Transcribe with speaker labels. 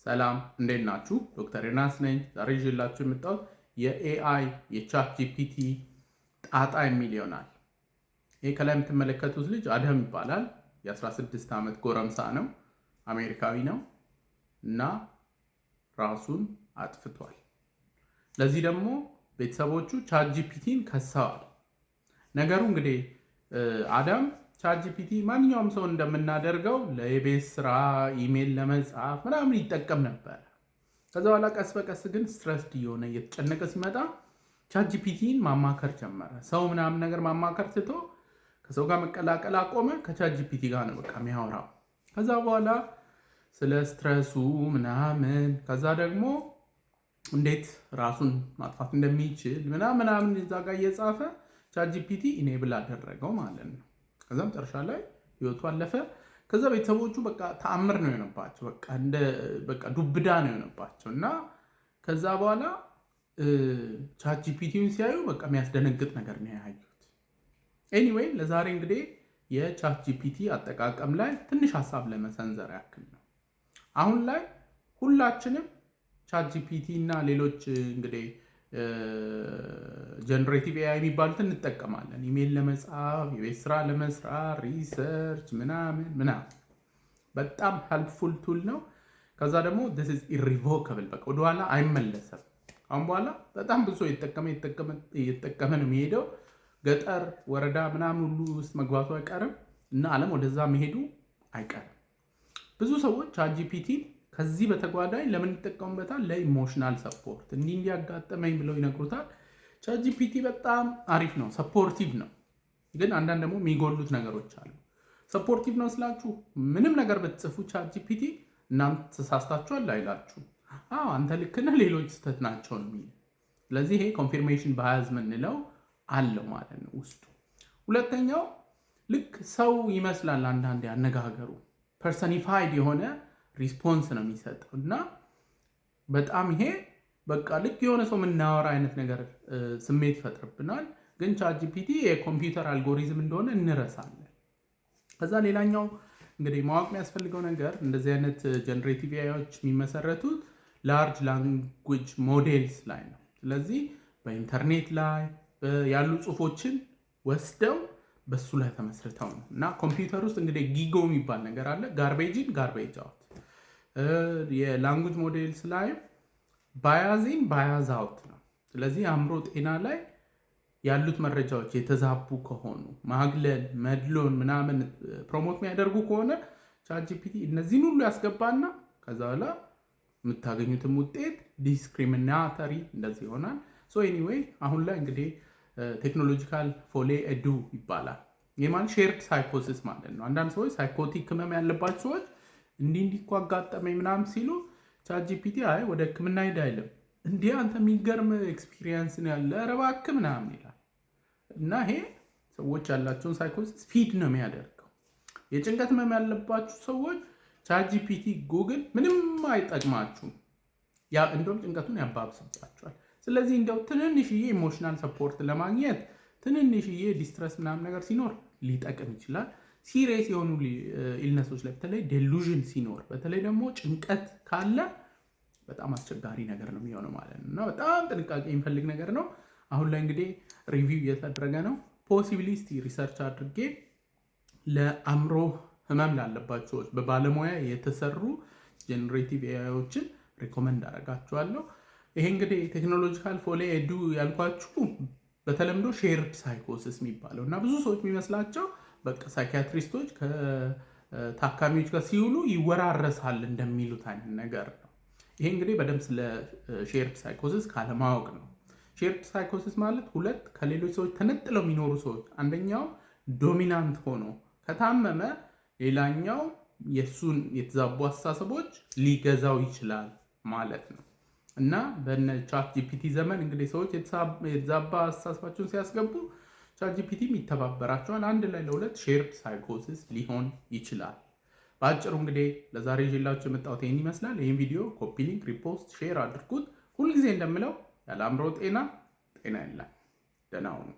Speaker 1: ሰላም እንዴት ናችሁ? ዶክተር ዮናስ ነኝ። ዛሬ ይዤላችሁ የመጣሁት የኤአይ የቻት ጂፒቲ ጣጣ የሚል ይሆናል። ይህ ከላይ የምትመለከቱት ልጅ አደም ይባላል። የ16 ዓመት ጎረምሳ ነው። አሜሪካዊ ነው እና ራሱን አጥፍቷል። ለዚህ ደግሞ ቤተሰቦቹ ቻት ጂፒቲን ከሰዋል። ነገሩ እንግዲህ አዳም ቻት ጂፒቲ ማንኛውም ሰው እንደምናደርገው ለቤት ስራ ኢሜል ለመጻፍ ምናምን ይጠቀም ነበር። ከዛ በኋላ ቀስ በቀስ ግን ስትረስድ እየሆነ እየተጨነቀ ሲመጣ ቻት ጂፒቲን ማማከር ጀመረ። ሰው ምናምን ነገር ማማከር ትቶ ከሰው ጋር መቀላቀል አቆመ። ከቻት ጂፒቲ ጋር ነው በቃ የሚያወራው። ከዛ በኋላ ስለ ስትረሱ ምናምን ከዛ ደግሞ እንዴት ራሱን ማጥፋት እንደሚችል ምናምን እዛ ጋር እየጻፈ ቻት ጂፒቲ ኢኔብል አደረገው ማለት ነው። ከዛ መጨረሻ ላይ ህይወቱ አለፈ። ከዛ ቤተሰቦቹ በቃ ተአምር ነው የሆነባቸው። በቃ ዱብዳ ነው የሆነባቸው እና ከዛ በኋላ ቻት ጂፒቲውን ሲያዩ በቃ የሚያስደነግጥ ነገር ነው ያዩት። ኤኒዌይ ለዛሬ እንግዲህ የቻት ጂፒቲ አጠቃቀም ላይ ትንሽ ሀሳብ ለመሰንዘር ያክል ነው። አሁን ላይ ሁላችንም ቻት ጂፒቲ እና ሌሎች እንግዲህ ጀነሬቲቭ ኤአይ የሚባሉትን እንጠቀማለን። ኢሜል ለመጻፍ፣ የቤት ስራ ለመስራት፣ ሪሰርች ምናምን በጣም ሄልፕፉል ቱል ነው። ከዛ ደግሞ this is irrevocable በቃ ወደኋላ አይመለስም። አሁን በኋላ በጣም ብዙ እየተጠቀመ ነው የሚሄደው። ገጠር ወረዳ ምናምን ሁሉ ውስጥ መግባቱ አይቀርም እና ዓለም ወደዛ መሄዱ አይቀርም። ብዙ ሰዎች ቻት ጂፒቲን ከዚህ በተጓዳኝ ለምን ይጠቀሙበታል? ለኢሞሽናል ሰፖርት እንዲያጋጠመኝ ብለው ይነግሩታል። ቻት ጂፒቲ በጣም አሪፍ ነው፣ ሰፖርቲቭ ነው። ግን አንዳንድ ደግሞ የሚጎሉት ነገሮች አሉ። ሰፖርቲቭ ነው ስላችሁ ምንም ነገር ብትጽፉ ቻት ጂፒቲ እናንተ ተሳስታችኋል አይላችሁ። አንተ ልክ ነህ፣ ሌሎች ስህተት ናቸው ነው የሚል። ስለዚህ ይሄ ኮንፊርሜሽን ባያዝ ምንለው አለው ማለት ነው ውስጡ። ሁለተኛው ልክ ሰው ይመስላል አንዳንዴ አነጋገሩ ፐርሰኒፋይድ የሆነ ሪስፖንስ ነው የሚሰጠው እና በጣም ይሄ በቃ ልክ የሆነ ሰው የምናወራ አይነት ነገር ስሜት ይፈጥርብናል። ግን ቻት ጂፒቲ የኮምፒውተር አልጎሪዝም እንደሆነ እንረሳለን። ከዛ ሌላኛው እንግዲህ ማወቅ የሚያስፈልገው ነገር እንደዚህ አይነት ጀነሬቲቭ ኤአይዎች የሚመሰረቱት ላርጅ ላንጉጅ ሞዴልስ ላይ ነው። ስለዚህ በኢንተርኔት ላይ ያሉ ጽሁፎችን ወስደው በሱ ላይ ተመስርተው ነው እና ኮምፒውተር ውስጥ እንግዲህ ጊጎ የሚባል ነገር አለ። ጋርቤጅን ጋርቤጅ አውት። የላንጉጅ ሞዴልስ ላይ ባያዚን ባያዝ አውት ነው። ስለዚህ አእምሮ ጤና ላይ ያሉት መረጃዎች የተዛቡ ከሆኑ ማግለል፣ መድሎን ምናምን ፕሮሞት የሚያደርጉ ከሆነ ቻት ጂፒቲ እነዚህን ሁሉ ያስገባና ከዛ በኋላ የምታገኙትም ውጤት ዲስክሪሚናተሪ እንደዚህ ይሆናል። ሶ ኤኒዌይ አሁን ላይ እንግዲህ ቴክኖሎጂካል ፎሌ ኤዱ ይባላል። ይህ ማለት ሼርድ ሳይኮሲስ ማለት ነው። አንዳንድ ሰዎች ሳይኮቲክ ህመም ያለባቸው ሰዎች እንዲህ እኮ አጋጠመኝ ምናምን ሲሉ ቻት ጂፒቲ አይ ወደ ህክምና ሂድ አይልም። እንዲህ አንተ የሚገርም ኤክስፒሪየንስ ነው ያለ ኧረ እባክህ ምናምን ይላል እና ይሄ ሰዎች ያላቸውን ሳይኮሲስ ፊድ ነው የሚያደርገው። የጭንቀት ህመም ያለባችሁ ሰዎች ቻት ጂፒቲ፣ ጉግል ምንም አይጠቅማችሁም። እንደውም ጭንቀቱን ያባብስባችኋል። ስለዚህ እንደው ትንንሽዬ ኢሞሽናል ሰፖርት ለማግኘት ትንንሽዬ ዲስትረስ ምናምን ነገር ሲኖር ሊጠቅም ይችላል። ሲሪየስ የሆኑ ኢልነሶች ላይ በተለይ ዴሉዥን ሲኖር፣ በተለይ ደግሞ ጭንቀት ካለ በጣም አስቸጋሪ ነገር ነው የሚሆነው ማለት ነው እና በጣም ጥንቃቄ የሚፈልግ ነገር ነው። አሁን ላይ እንግዲህ ሪቪው እየተደረገ ነው። ፖሲብሊ ሪሰርች አድርጌ ለአእምሮ ህመም ላለባቸው ሰዎች በባለሙያ የተሰሩ ጀነሬቲቭ ኤአይዎችን ሪኮመንድ አደርጋችኋለሁ። ይሄ እንግዲህ ቴክኖሎጂካል ፎሌ ኤዱ ያልኳችሁ በተለምዶ ሼርድ ሳይኮሲስ የሚባለው እና ብዙ ሰዎች የሚመስላቸው በቃ ሳይኪያትሪስቶች ከታካሚዎች ጋር ሲውሉ ይወራረሳል እንደሚሉት አይነት ነገር ነው። ይሄ እንግዲህ በደንብ ስለ ሼርድ ሳይኮሲስ ካለማወቅ ነው። ሼርድ ሳይኮሲስ ማለት ሁለት ከሌሎች ሰዎች ተነጥለው የሚኖሩ ሰዎች አንደኛው ዶሚናንት ሆኖ ከታመመ ሌላኛው የእሱን የተዛቡ አስተሳሰቦች ሊገዛው ይችላል ማለት ነው እና በነ ቻት ጂፒቲ ዘመን እንግዲህ ሰዎች የተዛባ አስተሳሰባቸውን ሲያስገቡ ቻት ጂፒቲም ይተባበራቸዋል። አንድ ላይ ለሁለት ሼርድ ሳይኮሲስ ሊሆን ይችላል። በአጭሩ እንግዲህ ለዛሬ ይዤላችሁ የመጣሁት ይህን ይመስላል። ይህን ቪዲዮ ኮፒ ሊንክ፣ ሪፖስት፣ ሼር አድርጉት። ሁልጊዜ እንደምለው ያለ አእምሮ ጤና የለም። ደህና ሁኑ።